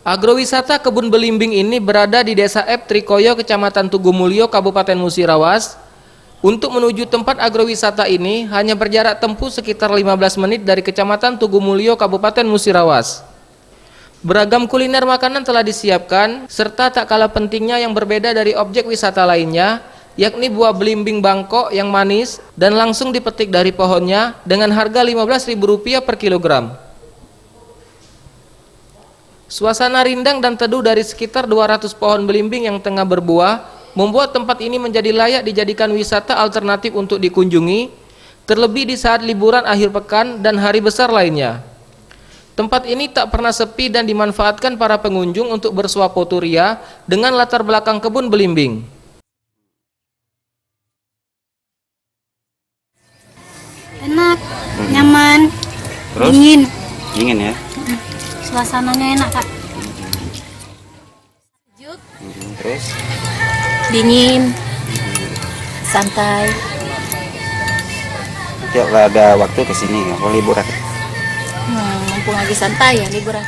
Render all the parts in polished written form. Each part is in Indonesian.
Agrowisata Kebun Belimbing ini berada di Desa Ep Trikoyo, Kecamatan Tugumulyo, Kabupaten Musirawas. Untuk menuju tempat agrowisata ini hanya berjarak tempuh sekitar 15 menit dari Kecamatan Tugumulyo, Kabupaten Musirawas. Beragam kuliner makanan telah disiapkan, serta tak kalah pentingnya yang berbeda dari objek wisata lainnya, yakni buah belimbing Bangkok yang manis dan langsung dipetik dari pohonnya dengan harga Rp15.000 per kilogram. Suasana rindang dan teduh dari sekitar 200 pohon belimbing yang tengah berbuah membuat tempat ini menjadi layak dijadikan wisata alternatif untuk dikunjungi, terlebih di saat liburan akhir pekan dan hari besar lainnya. Tempat ini tak pernah sepi dan dimanfaatkan para pengunjung untuk bersuah foto ria dengan latar belakang kebun belimbing. Enak, nyaman, Terus? dingin. Dingin ya? Suasananya enak, Kak. Sejuk, Terus? dingin, santai. Tiap ada waktu ke sini, mau liburan. Mumpung lagi santai ya liburan.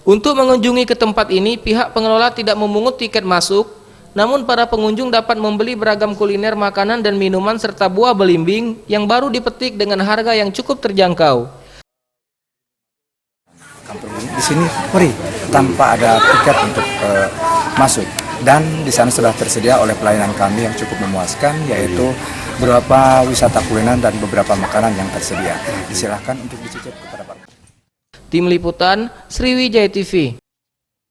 Untuk mengunjungi ke tempat ini, pihak pengelola tidak memungut tiket masuk, namun para pengunjung dapat membeli beragam kuliner makanan dan minuman serta buah belimbing yang baru dipetik dengan harga yang cukup terjangkau. Di sini free tanpa ada tiket untuk masuk, dan di sana sudah tersedia oleh pelayanan kami yang cukup memuaskan, yaitu beberapa wisata kuliner dan beberapa makanan yang tersedia. Disilahkan untuk dicicip kepada Pak. Tim Liputan Sriwijaya TV.